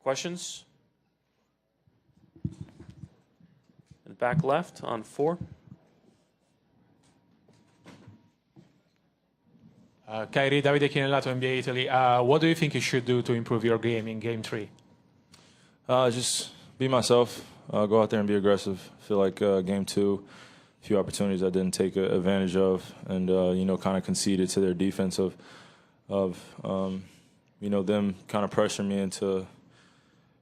Questions? And back left on 4. Kyrie, Davide Chinellato, NBA Italy. What do you think you should do to improve your game in Game 3? Just be myself. Go out there and be aggressive. I feel like Game 2, a few opportunities I didn't take advantage of, and kind of conceded to their defense of them kind of pressuring me into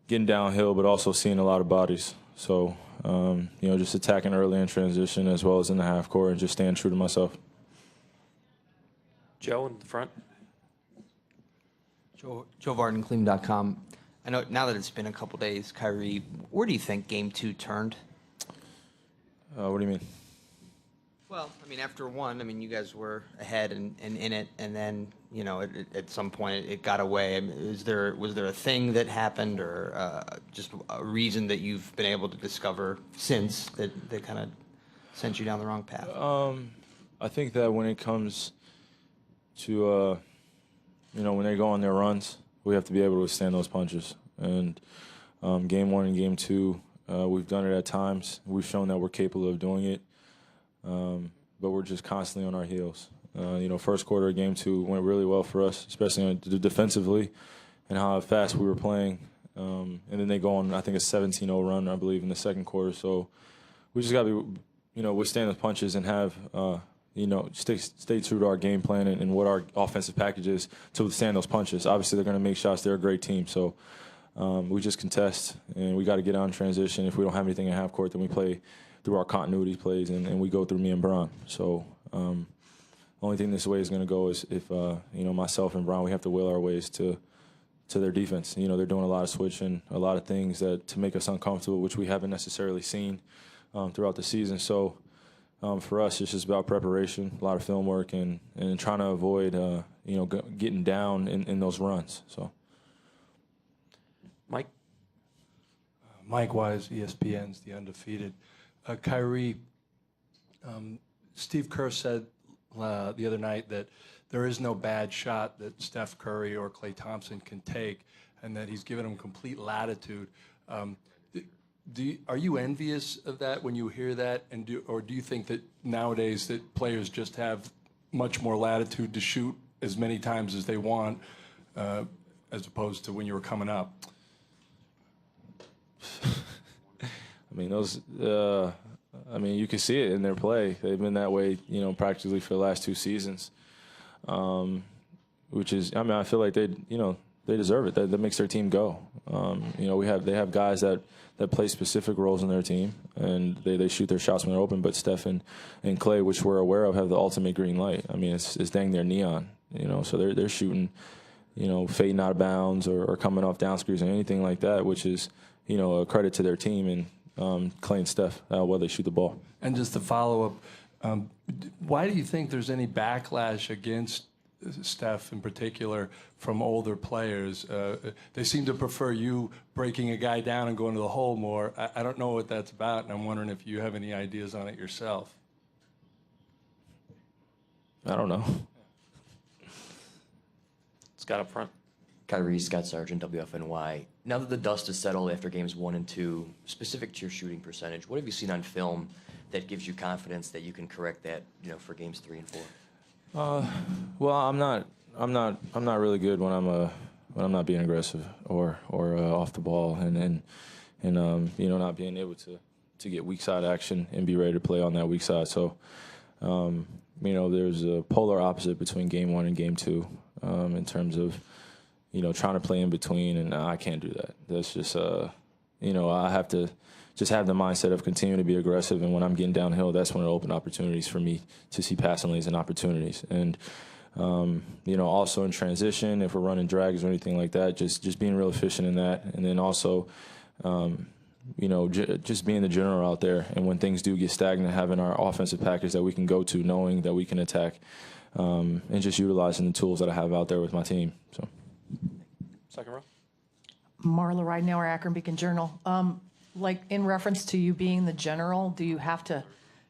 getting downhill, but also seeing a lot of bodies. So just attacking early in transition as well as in the half court, and just staying true to myself. Joe in the front. Joe VardenClean.com. I know now that it's been a couple days, Kyrie, where do you think Game 2 turned? What do you mean? Well, I mean, after 1, you guys were ahead and in it, and then, at some point it got away. Was there a thing that happened, or just a reason that you've been able to discover since that kind of sent you down the wrong path? I think that when it comes to, when they go on their runs, we have to be able to withstand those punches. And Game 1 and Game 2, we've done it at times. We've shown that we're capable of doing it, but we're just constantly on our heels. First quarter of Game 2 went really well for us, especially defensively and how fast we were playing. And then they go on, I think, a 17-0 run, I believe, in the second quarter. So we just got to be, withstand the punches and have stay true to our game plan and what our offensive package is to withstand those punches. Obviously, they're going to make shots. They're a great team. So we just contest, and we got to get on transition. If we don't have anything in half court, then we play through our continuity plays, and we go through me and Bron. So only thing this way is going to go is if, myself and Bron, we have to will our ways to their defense. They're doing a lot of switching, a lot of things that to make us uncomfortable, which we haven't necessarily seen throughout the season. So for us, it's just about preparation, a lot of film work, and trying to avoid, getting down in those runs. So, Mike? Mike Wise, ESPN's The Undefeated. Kyrie, Steve Kerr said the other night that there is no bad shot that Steph Curry or Klay Thompson can take, and that he's given them complete latitude. Are you envious of that when you hear that, or do you think that nowadays that players just have much more latitude to shoot as many times as they want, as opposed to when you were coming up? You can see it in their play. They've been that way, practically for the last 2 seasons, which is, I feel like they deserve it. That makes their team go. They have guys that play specific roles in their team, and they shoot their shots when they're open. But Steph and Klay, which we're aware of, have the ultimate green light. It's dang near neon. So they're shooting, fading out of bounds or coming off down screens or anything like that, which is, a credit to their team and Klay and Steph while they shoot the ball. And just to follow up, why do you think there's any backlash against Steph in particular from older players? They seem to prefer you breaking a guy down and going to the hole more. I don't know what that's about, and I'm wondering if you have any ideas on it yourself. I don't know. Scott up front. Kyrie, Scott Sargent, WFNY. Now that the dust has settled after games 1 and 2, specific to your shooting percentage, what have you seen on film that gives you confidence that you can correct that, for games 3 and 4? Well, I'm not really good when I'm not being aggressive or off the ball and not being able to get weak side action and be ready to play on that weak side. So there's a polar opposite between Game 1 and Game 2 in terms of trying to play in between, and I can't do that. That's just I have to just have the mindset of continuing to be aggressive, and when I'm getting downhill, that's when it'll open opportunities for me to see passing lanes and opportunities. And, also in transition, if we're running drags or anything like that, just being real efficient in that. And then also, just being the general out there, and when things do get stagnant, having our offensive package that we can go to, knowing that we can attack, and just utilizing the tools that I have out there with my team. So, Second row. Marla Ridenour, Akron Beacon Journal. In reference to you being the general, do you have to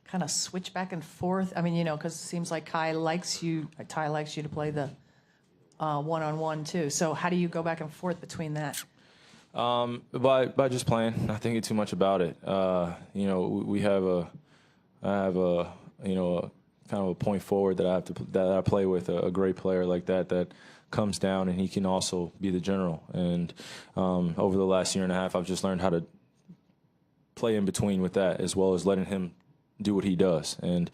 kind of switch back and forth? Because it seems like Ty likes you to play the one-on-one too. So how do you go back and forth between that? By just playing, not thinking too much about it. You know, I have a kind of a point forward that I play with, a great player like that comes down and he can also be the general. And over the last year and a half, I've just learned how to play in between with that, as well as letting him do what he does. And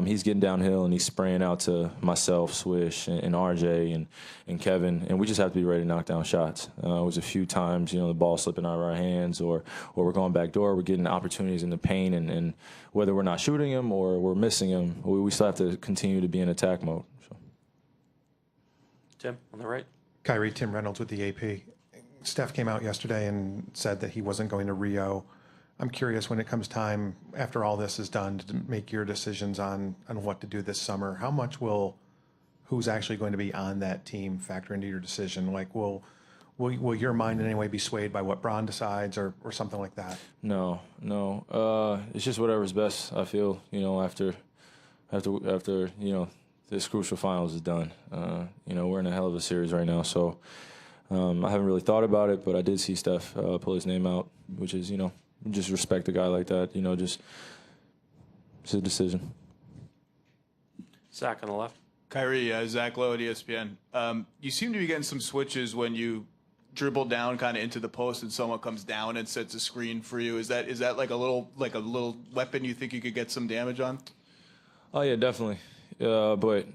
he's getting downhill and he's spraying out to myself, Swish, and RJ and Kevin, and we just have to be ready to knock down shots. It was a few times, the ball slipping out of our hands, or we're going back door, we're getting opportunities in the paint, and whether we're not shooting them or we're missing them, we still have to continue to be in attack mode. So. Tim, on the right. Kyrie, Tim Reynolds with the AP. Steph came out yesterday and said that he wasn't going to Rio. I'm curious, when it comes time, after all this is done, to make your decisions on what to do this summer, how much will who's actually going to be on that team factor into your decision? Like, will your mind in any way be swayed by what Bron decides or something like that? No. It's just whatever's best, I feel, after this crucial finals is done. We're in a hell of a series right now, so I haven't really thought about it, but I did see Steph pull his name out, which is, just respect a guy like that. Just it's a decision. Zach on the left. Kyrie, Zach Lowe at ESPN. You seem to be getting some switches when you dribble down kind of into the post and someone comes down and sets a screen for you. Is that like a little weapon you think you could get some damage on? Oh yeah, definitely. But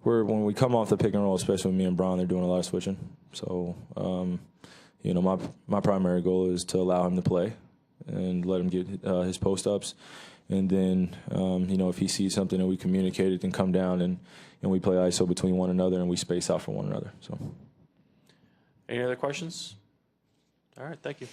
when we come off the pick and roll, especially with me and Bron, they're doing a lot of switching. So my primary goal is to allow him to play and let him get his post ups, and then if he sees something that we communicated, then come down and we play ISO between one another and we space out from one another. So, any other questions? All right, thank you.